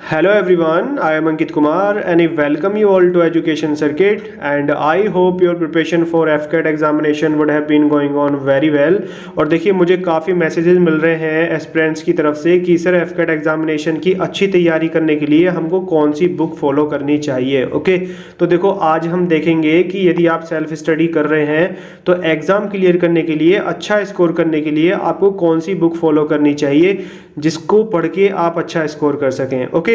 Hello everyone, I am Ankit Kumar and I welcome you all to Education Circuit and I hope your preparation for FCAT examination would have been going on very well। और देखिए मुझे काफ़ी messages मिल रहे हैं aspirants की तरफ से कि सर FCAT एग्जामिनेशन की अच्छी तैयारी करने के लिए हमको कौन सी बुक फॉलो करनी चाहिए। ओके, तो देखो आज हम देखेंगे कि यदि आप सेल्फ स्टडी कर रहे हैं तो एग्ज़ाम क्लियर करने के लिए, अच्छा स्कोर करने के लिए आपको कौन सी बुक फॉलो करनी चाहिए जिसको पढ़ के आप अच्छा स्कोर कर सकें। ओके,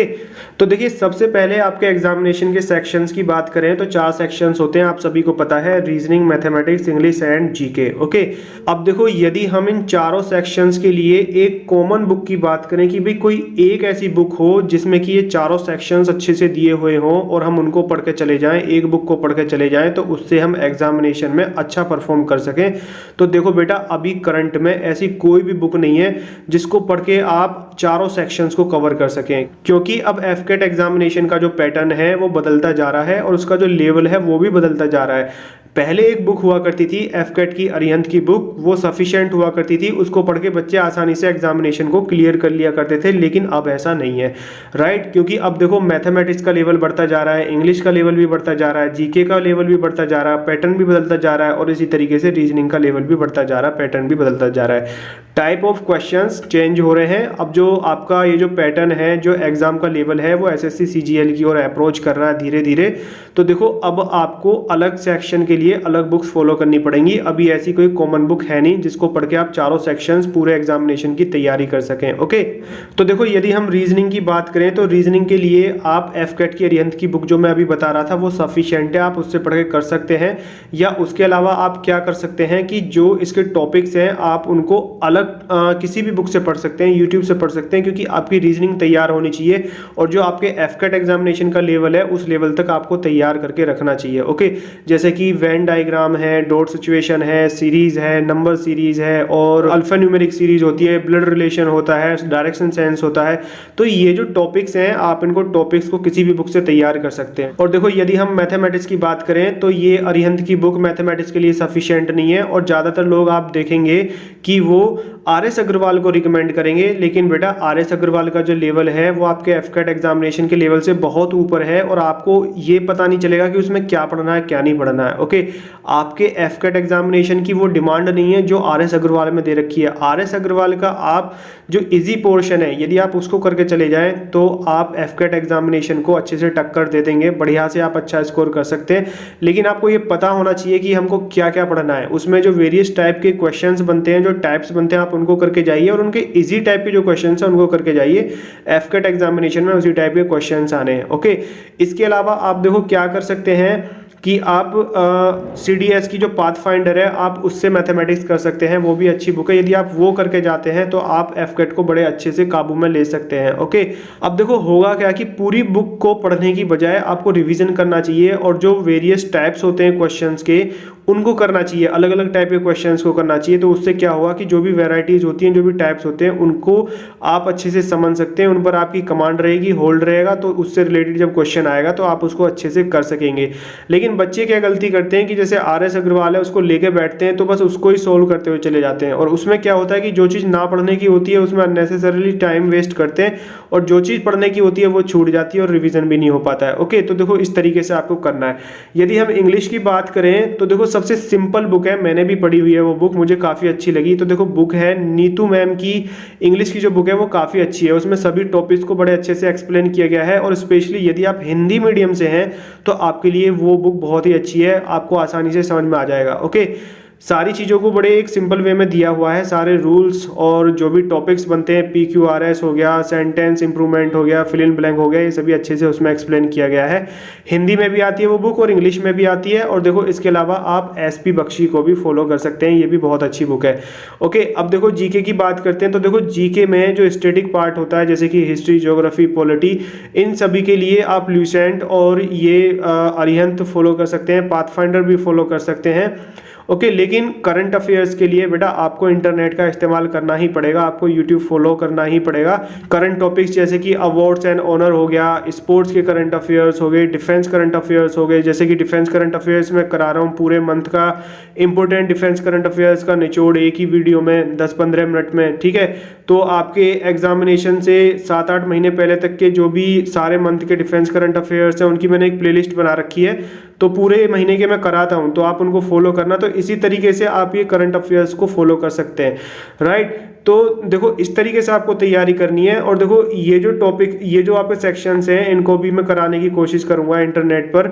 तो देखिए सबसे पहले आपके एग्जामिनेशन के सेक्शंस की बात करें तो 4 सेक्शंस होते हैं, आप सभी को पता है, reasoning, mathematics, English and GK. Okay, अब देखो यदि हम इन चारों सेक्शंस के लिए एक कॉमन बुक की बात करें कि भाई कोई एक ऐसी बुक हो जिसमें कि ये चारों सेक्शंस अच्छे से दिए हुए हों और हम उनको पढ़ के चले जाएं, एक बुक को पढ़ के चले जाएं तो उससे हम एग्जामिनेशन में अच्छा परफॉर्म कर सकें। तो देखो बेटा अभी करंट में ऐसी कोई भी बुक नहीं है जिसको पढ़ के आप चारों सेक्शंस को कवर कर सकें, क्योंकि अब एफकेट एग्जामिनेशन का जो पैटर्न है वो बदलता जा रहा है और उसका जो लेवल है वो भी बदलता जा रहा है। पहले एक बुक हुआ करती थी एफकेट की, अरिहंत की बुक, वो सफिशिएंट हुआ करती थी, उसको पढ़ के बच्चे आसानी से एग्जामिनेशन को क्लियर कर लिया करते थे, लेकिन अब ऐसा नहीं है, राइट। क्योंकि अब देखो मैथमेटिक्स का लेवल बढ़ता जा रहा है, इंग्लिश का लेवल भी बढ़ता जा रहा है, जीके का लेवल भी बढ़ता जा रहा है, पैटर्न भी बदलता जा रहा है और इसी तरीके से रीजनिंग का लेवल भी बढ़ता जा रहा है, पैटर्न भी बदलता जा रहा है, टाइप ऑफ क्वेश्चंस चेंज हो रहे हैं। अब जो आपका ये जो पैटर्न है, जो एग्जाम का लेवल है, वो एसएससी सीजीएल की ओर अप्रोच कर रहा है धीरे धीरे। तो देखो अब आपको अलग सेक्शन के लिए अलग बुक्स फॉलो करनी पड़ेंगी। अभी ऐसी कोई कॉमन बुक है नहीं जिसको पढ़ के आप चारों सेक्शंस पूरे एग्जामिनेशन की तैयारी कर सकें। ओके, तो देखो यदि हम रीजनिंग की बात करें तो रीजनिंग के लिए आप एफकेट की अरिहंत की बुक जो मैं अभी बता रहा था वो सफिशिएंट है, आप उससे पढ़ के कर सकते हैं। या उसके अलावा आप क्या कर सकते हैं कि जो इसके टॉपिक्स हैं आप उनको अलग किसी भी बुक से पढ़ सकते हैं, यूट्यूब से पढ़ सकते हैं, क्योंकि आपकी रीजनिंग तैयार होनी चाहिए और जो आपके एफकेट एग्जामिनेशन का लेवल है उस लेवल तक आपको तैयार करके रखना चाहिए। ओके, जैसे कि वेन डायग्राम है, डॉट सिचुएशन है, सीरीज है, नंबर सीरीज है और अल्फान्यूमेरिक सीरीज होती है, ब्लड रिलेशन होता है, डायरेक्शन सेंस होता है। तो ये जो टॉपिक्स हैं आप इनको टॉपिक्स को किसी भी बुक से तैयार कर सकते हैं। और देखो यदि हम मैथमेटिक्स की बात करें तो ये अरिहंत की बुक मैथमेटिक्स के लिए सफिशिएंट नहीं है और ज्यादातर लोग आप देखेंगे कि वो आरएस अग्रवाल को रिकमेंड करेंगे, लेकिन बेटा आरएस अग्रवाल का जो लेवल है वो आपके एफकेट एग्जामिनेशन के लेवल से बहुत ऊपर है और आपको ये पता नहीं चलेगा कि उसमें क्या पढ़ना है क्या नहीं पढ़ना है। ओके, आपके एफकेट एग्जामिनेशन की वो डिमांड नहीं है जो आरएस अग्रवाल में दे रखी है। आरएस अग्रवाल का आप जो इजी पोर्शन है यदि आप उसको करके चले जाएं तो आप एफकेट एग्जामिनेशन को अच्छे से टक्कर दे देंगे, बढ़िया से आप अच्छा स्कोर कर सकते हैं। लेकिन आपको ये पता होना चाहिए कि हमको क्या क्या पढ़ना है, उसमें जो वेरियस टाइप के क्वेश्चंस बनते हैं, जो टाइप्स बनते हैं, आप उनको करके जाइए और उनके इजी टाइप के जो क्वेश्चंस हैं उनको करके जाइए। एफकेट एग्जामिनेशन में उसी टाइप के क्वेश्चंस आने हैं। ओके, इसके अलावा आप देखो क्या कर सकते हैं कि आप CDS की जो पाथ फाइंडर है आप उससे मैथमेटिक्स कर सकते हैं, वो भी अच्छी बुक है। यदि आप वो करके जाते हैं तो आप एफकेट को बड़े अच्छे से काबू में ले सकते हैं। ओके, अब देखो होगा क्या कि पूरी बुक को पढ़ने की बजाय आपको रिवीजन करना चाहिए और जो वेरियस टाइप्स होते हैं क्वेश्चंस के उनको करना चाहिए, अलग अलग टाइप के क्वेश्चंस को करना चाहिए। तो उससे क्या होगा कि जो भी वेराइटीज होती हैं, जो भी टाइप्स होते हैं, उनको आप अच्छे से समझ सकते हैं, उन पर आपकी कमांड रहेगी, होल्ड रहेगा, तो उससे रिलेटेड जब क्वेश्चन आएगा तो आप उसको अच्छे से कर सकेंगे। लेकिन बच्चे क्या गलती करते हैं कि जैसे आरएस अग्रवाल है उसको लेके बैठते हैं तो बस उसको ही सोल्व करते हुए चले जाते हैं और उसमें क्या होता है कि जो चीज़ ना पढ़ने की होती है उसमें अननेसेसरीली टाइम वेस्ट करते हैं और जो चीज़ पढ़ने की होती है वो छूट जाती है और रिवीजन भी नहीं हो पाता है। ओके, तो देखो इस तरीके से आपको करना है। यदि हम इंग्लिश की बात करें तो देखो सबसे सिंपल बुक है, मैंने भी पढ़ी हुई है वो बुक, मुझे काफ़ी अच्छी लगी। तो देखो बुक है नीतू मैम की, इंग्लिश की जो बुक है वो काफ़ी अच्छी है, उसमें सभी टॉपिक्स को बड़े अच्छे से एक्सप्लेन किया गया है और स्पेशली यदि आप हिंदी मीडियम से हैं तो आपके लिए वो बुक बहुत ही अच्छी है, आपको आसानी से समझ में आ जाएगा। ओके, सारी चीज़ों को बड़े एक सिंपल वे में दिया हुआ है, सारे रूल्स और जो भी टॉपिक्स बनते हैं, PQRS हो गया, सेंटेंस इंप्रूवमेंट हो गया, फिल इन ब्लैंक हो गया, ये सभी अच्छे से उसमें एक्सप्लेन किया गया है। हिंदी में भी आती है वो बुक और इंग्लिश में भी आती है। और देखो इसके अलावा आप SP बख्शी को भी फॉलो कर सकते हैं, ये भी बहुत अच्छी बुक है। ओके, अब देखो जीके की बात करते हैं तो देखो जीके में जो स्टैटिक पार्ट होता है जैसे कि हिस्ट्री, ज्योग्राफी, पॉलिटी, इन सभी के लिए आप ल्यूसेंट और ये अरिहंत फॉलो कर सकते हैं, पाथफाइंडर भी फॉलो कर सकते हैं। ओके। लेकिन करंट अफेयर्स के लिए बेटा आपको इंटरनेट का इस्तेमाल करना ही पड़ेगा, आपको यूट्यूब फॉलो करना ही पड़ेगा। करंट टॉपिक्स जैसे कि अवार्ड्स एंड ऑनर हो गया, स्पोर्ट्स के करंट अफेयर्स हो गए, डिफेंस करंट अफेयर्स हो गए। जैसे कि डिफेंस करंट अफेयर्स में करा रहा हूँ पूरे मंथ का इंपॉर्टेंट डिफेंस करंट अफेयर्स का निचोड़ एक ही वीडियो में 10-15 मिनट में, ठीक है। तो आपके एग्जामिनेशन से 7-8 महीने पहले तक के जो भी सारे मंथ के डिफेंस करंट अफेयर्स हैं उनकी मैंने एक प्लेलिस्ट बना रखी है, तो पूरे महीने के मैं कराता हूं, तो आप उनको फॉलो करना। तो इसी तरीके से आप ये करंट अफेयर्स को फॉलो कर सकते हैं, राइट। तो देखो इस तरीके से आपको तैयारी करनी है। और देखो ये जो टॉपिक, ये जो आपके सेक्शंस हैं, इनको भी मैं कराने की कोशिश करूंगा इंटरनेट पर,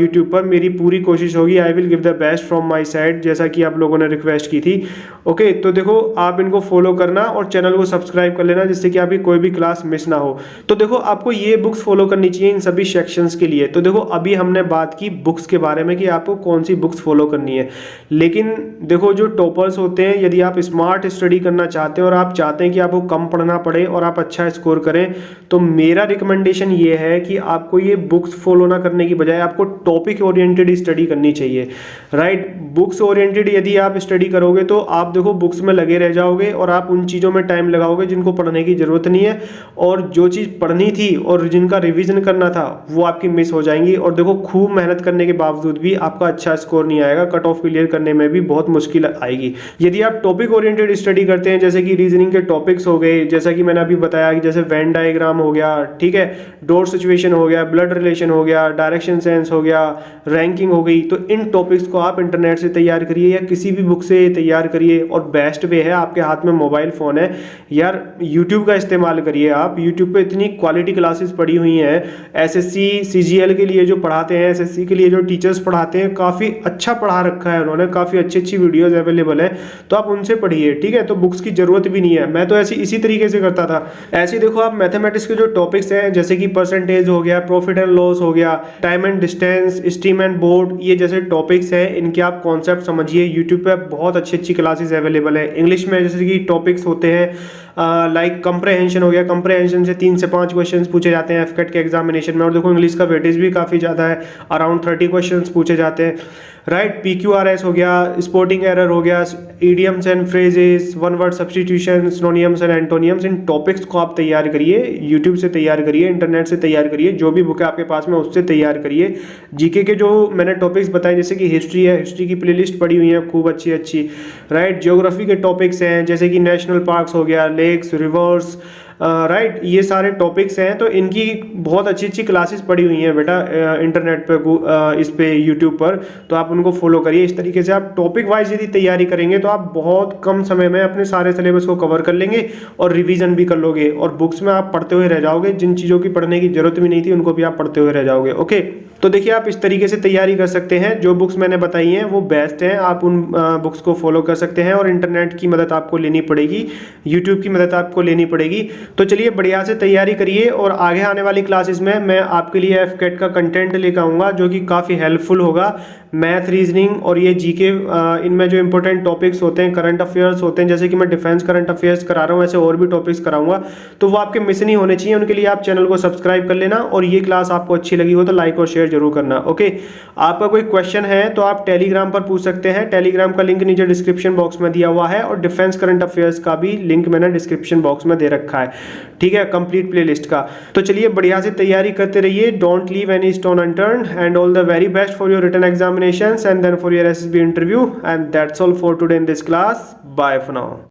यूट्यूब पर। मेरी पूरी कोशिश होगी, I will give the best from my side, जैसा कि आप लोगों ने रिक्वेस्ट की थी। ओके, तो देखो आप इनको फॉलो करना और चैनल को सब्सक्राइब कर लेना, जिससे कि आपकी कोई भी क्लास मिस ना हो। तो देखो आपको ये बुक्स फॉलो करनी चाहिए इन सभी सेक्शंस के लिए। तो देखो अभी हमने बात की बुक्स के बारे में कि आपको कौन सी बुक्स फॉलो करनी है, लेकिन देखो जो टॉपर्स होते हैं, यदि आप स्मार्ट स्टडी करना चाहते हैं और आप चाहते हैं कि आपको कम पढ़ना पड़े और आप अच्छा स्कोर करें, तो मेरा रिकमेंडेशन ये है कि आपको ये बुक्स फॉलो ना करने की बजाय आपको टॉपिक ओरिएंटेड स्टडी करनी चाहिए, राइट। बुक्स ओरिएंटेड यदि आप स्टडी करोगे तो आप देखो बुक्स में लगे रह जाओगे और आप उन चीज़ों में टाइम लगाओगे जिनको पढ़ने की ज़रूरत नहीं है, और जो चीज़ पढ़नी थी और जिनका रिवीजन करना था वो आपकी मिस हो जाएंगी। और देखो खूब मेहनत करने के बावजूद भी आपका अच्छा स्कोर नहीं आएगा, कट ऑफ क्लियर करने में भी बहुत मुश्किल आएगी। यदि आप टॉपिक ओरिएंटेड स्टडी करते हैं, जैसे कि रीजनिंग के टॉपिक्स हो गए, जैसा कि मैंने अभी बताया कि जैसे वेन डायग्राम हो गया, ठीक है, डॉट सिचुएशन हो गया, ब्लड रिलेशन हो गया, डायरेक्शन सेंस हो गया, रैंकिंग हो गई, तो इन टॉपिक्स को आप इंटरनेट से तैयार करिए या किसी भी बुक से तैयार करिए। और बेस्ट वे है, आपके हाथ में मोबाइल फ़ोन है यार, यूट्यूब का इस्तेमाल करिए। आप यूट्यूब पे इतनी क्वालिटी क्लासेस पड़ी हुई हैं, एसएससी सीजीएल के लिए जो पढ़ाते हैं, एसएससी के लिए जो टीचर्स पढ़ाते हैं, काफ़ी अच्छा पढ़ा रखा है उन्होंने, काफ़ी अच्छी अच्छी वीडियोज़ अवेलेबल है, तो आप उनसे पढ़िए, ठीक है। तो बुक्स की ज़रूरत भी नहीं है, मैं तो ऐसी इसी तरीके से करता था। ऐसे देखो आप मैथमेटिक्स के जो टॉपिक्स हैं, जैसे कि परसेंटेज हो गया, प्रॉफिट एंड लॉस हो गया, time and distance, stream and board, ये जैसे टॉपिक्स हैं, इनके आप कॉन्सेप्ट समझिए। यूट्यूब पे बहुत अच्छी अच्छी क्लासेस अवेलेबल है इंग्लिश में। जैसे कि टॉपिक्स होते हैं लाइक कंप्रहेंशन हो गया, कंप्रहेंशन से 3 से 5 क्वेश्चंस पूछे जाते हैं एफकेट के एग्जामिनेशन में, और देखो इंग्लिश का वेटेज भी काफ़ी ज़्यादा है, अराउंड 30 क्वेश्चंस पूछे जाते हैं, राइट। PQRS हो गया, स्पोर्टिंग एरर हो गया, idioms and phrases, one word substitution, synonyms and एंटोनियम्स, in topics को आप तैयार करिए, यूट्यूब से तैयार करिए, इंटरनेट से तैयार करिए, जो भी बुक है आपके पास में उससे तैयार करिए। जीके के जो मैंने टॉपिक्स बताए, जैसे कि हिस्ट्री है, हिस्ट्री की प्लेलिस्ट पड़ी हुई है खूब अच्छी अच्छी, राइट। ज्योग्राफी के टॉपिक्स हैं, जैसे कि नेशनल पार्क्स हो गया, लेक्स, रिवर्स, राइट, ये सारे टॉपिक्स हैं, तो इनकी बहुत अच्छी अच्छी क्लासेस पड़ी हुई हैं बेटा इंटरनेट पे, इस पे यूट्यूब पर, तो आप उनको फॉलो करिए। इस तरीके से आप टॉपिक वाइज यदि तैयारी करेंगे तो आप बहुत कम समय में अपने सारे सिलेबस को कवर कर लेंगे और रिवीजन भी कर लोगे, और बुक्स में आप पढ़ते हुए रह जाओगे, जिन चीज़ों की पढ़ने की जरूरत भी नहीं थी उनको भी आप पढ़ते हुए रह जाओगे। ओके, तो देखिए आप इस तरीके से तैयारी कर सकते हैं। जो बुक्स मैंने बताई हैं वो बेस्ट हैं, आप उन बुक्स को फॉलो कर सकते हैं, और इंटरनेट की मदद आपको लेनी पड़ेगी, यूट्यूब की मदद आपको लेनी पड़ेगी। तो चलिए बढ़िया से तैयारी करिए, और आगे आने वाली क्लासेस में मैं आपके लिए एफकेट का कंटेंट लेकर आऊँगा जो कि काफ़ी हेल्पफुल होगा। मैथ, रीजनिंग और ये जीके, इनमें जो इंपॉर्टेंट टॉपिक्स होते हैं, करंट अफेयर्स होते हैं, जैसे कि मैं डिफेंस करंट अफेयर्स करा रहा हूँ, ऐसे और भी टॉपिक्स कराऊंगा, तो वो आपके मिस नहीं होने चाहिए। उनके लिए आप चैनल को सब्सक्राइब कर लेना, और ये क्लास आपको अच्छी लगी हो तो लाइक और शेयर जरूर करना। ओके, आपका कोई क्वेश्चन है तो आप टेलीग्राम पर पूछ सकते हैं, टेलीग्राम का लिंक नीचे डिस्क्रिप्शन बॉक्स में दिया हुआ है, और डिफेंस करंट अफेयर्स का भी लिंक मैंने डिस्क्रिप्शन बॉक्स में दे रखा है, ठीक है, कंप्लीट प्लेलिस्ट का। तो चलिए बढ़िया से तैयारी करते रहिए, don't leave any stone unturned, and all the very best for your written examinations and then for your SSB interview, and that's all for today in this class. Bye for now.